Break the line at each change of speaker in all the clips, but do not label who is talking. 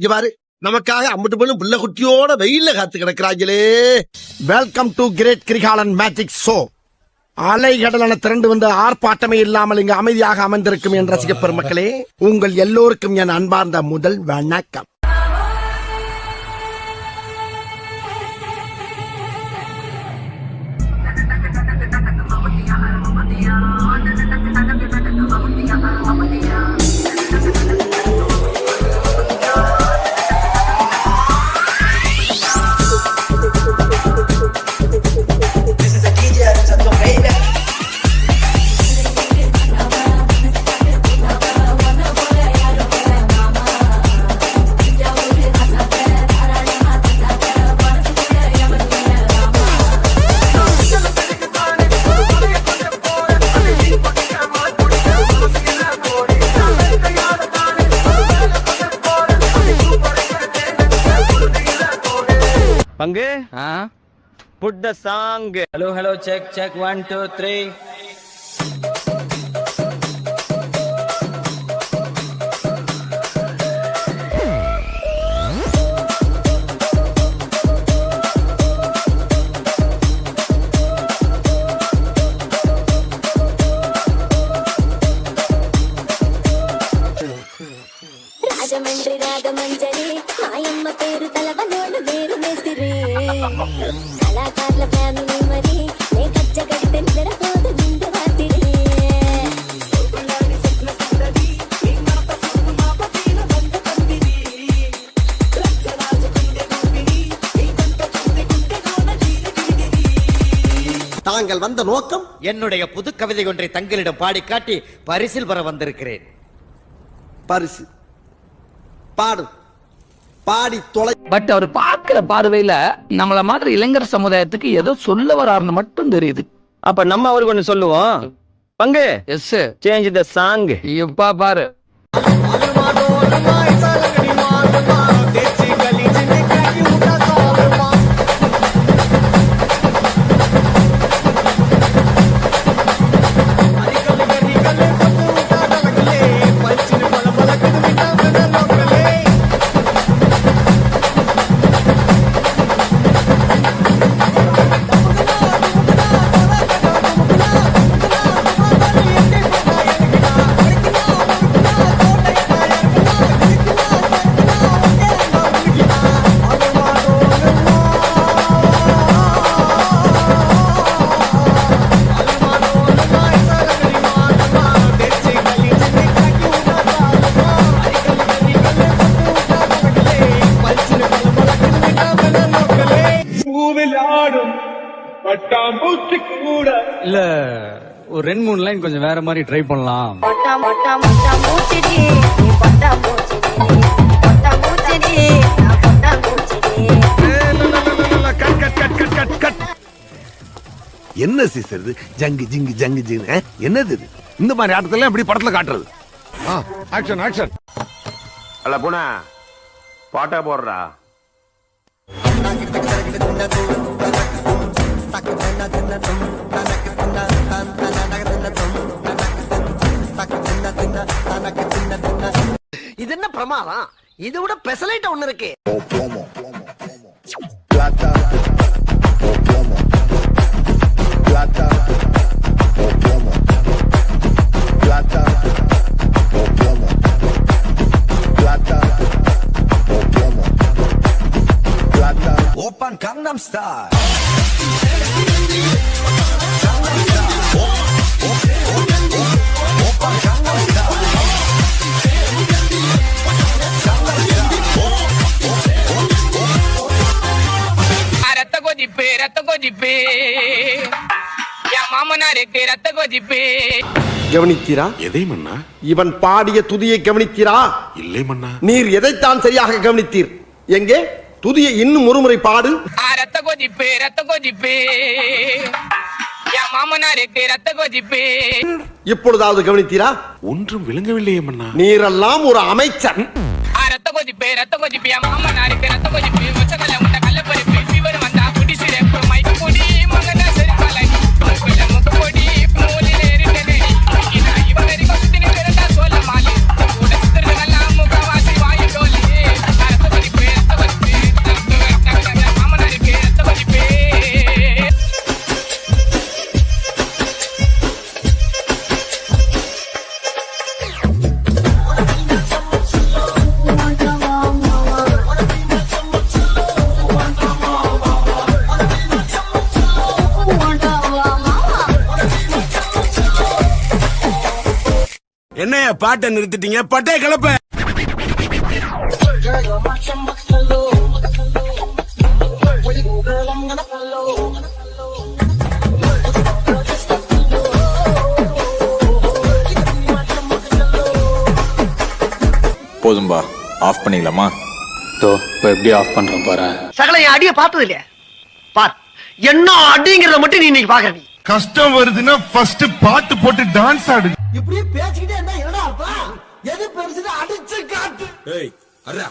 இங்க பாரு, நமக்காக அம்பட்டு போலும் புள்ள குட்டியோட வெயில்ல காத்து கிடக்குறாங்களே. Welcome to great Kirikalan magic show. அலைகடலான திரண்டு வந்து ஆர்ப்பாட்டமே இல்லாமல் இங்கு அமைதியாக அமைந்திருக்கும் என் ரசிக பெருமக்களே, உங்கள் எல்லோருக்கும் என் அன்பார்ந்த முதல் வணக்கம்.
பங்கு put the song.
Hello, check 1 2 3.
Rajahmundry Ragamanjari మాయమ్మ పేరు తలవనోడు వేరు మేస్తిరి కళాకారుల ఫ్యామిలీ మరి నే కచ్చ కడితే నిద్రపోదు నిండు రాత్రి
தாங்கள் வந்த நோக்கம்?
என்னுடைய புது கவிதை ஒன்றை தங்களிடம் பாடி காட்டி பரிசில் பெற வந்திருக்கிறேன்.
பரிசு பாடு, பாடி தொலை.
பட் அவர் பார்க்கிற பார்வையில நம்மள மாதிரி இளைஞர் சமுதாயத்துக்கு ஏதோ சொல்ல வராருன்னு மட்டும் தெரியுது.
அப்ப நம்ம அவருக்கு ஒண்ணு சொல்லுவோம். பங்கு
எஸ்
சேஞ்ச் த சாங்.
இப்பா பாரு.
இல்ல ஒரு 2-3 லைன் கொஞ்சம் வேற மாதிரி ட்ரை பண்ணலாம்.
என்ன சீசர் இது? ஜங்கு ஜிங்கு ஜங்கு ஜிங்கு என்னது இது? இந்த மாதிரி ஆட்டத்துல எப்படி படத்துல காட்டுறது? Action action.
அல்ல புனா பாட்டா போடுறா.
இது என்ன பிரமாதம்? இதை விட பெசலைட் ஒண்ணு இருக்கு.
Open Gangnam Style.
கவனித்தீரா?
எதை மன்னா?
இவன் பாடிய துதியை கவனித்தீரா?
இல்லை மன்னா.
நீர் எதைத்தான் சரியாக கவனித்தீர்? எங்கே துதியை இன்னும் ஒருமுறை பாடு. இப்பொழுதாவது கவனித்தீரா?
ஒன்றும் விளங்கவில்லையே மன்னா.
நீரெல்லாம் ஒரு அமைச்சர்.
பாட்டை நிறுத்திட்டீங்க? பட்டே கிளப்ப.
போதும்பா, ஆஃப் பண்ணிக்கலாமா?
இப்போ எப்படி ஆஃப் பண்றோம் பாரு.
சகல என் அடிய பார்த்தது இல்லையா? பார், என்ன அடிங்கிறத மட்டும் நீ இன்னைக்கு பாக்குற. நீ
கஷ்டம் வருதுன்னா ஃபர்ஸ்ட் பாட்டு போட்டு டான்ஸ் ஆடு.
இப்படியே பேசிக்கிட்டே இருந்தா என்னடா அர்த்தம்? எது பெருசுன்னு அடிச்சு காட்டு.
ஏய் அரா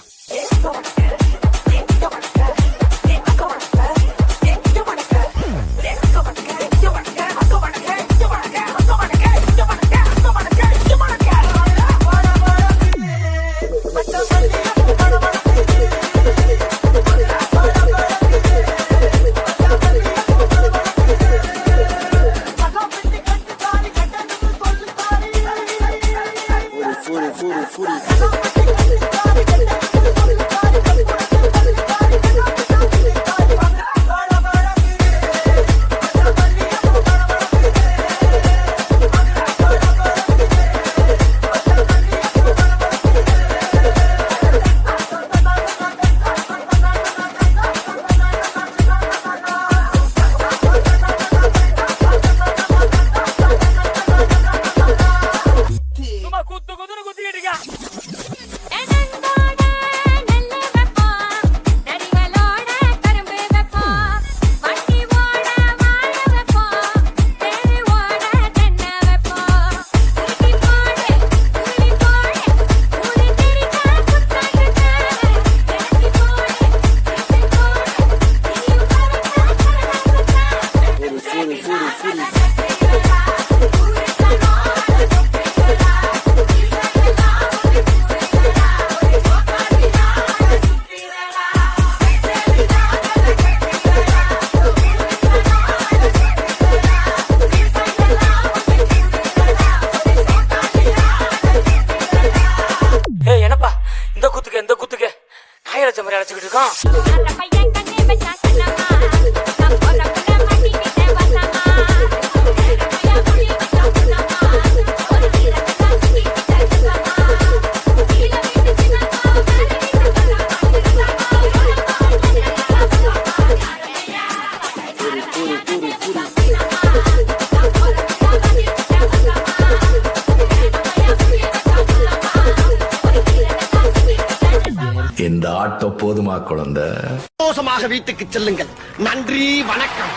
இந்த ஆட்டம் போதுமா குழந்தை?
சந்தோஷமாக வீட்டுக்கு செல்லுங்கள். நன்றி, வணக்கம்.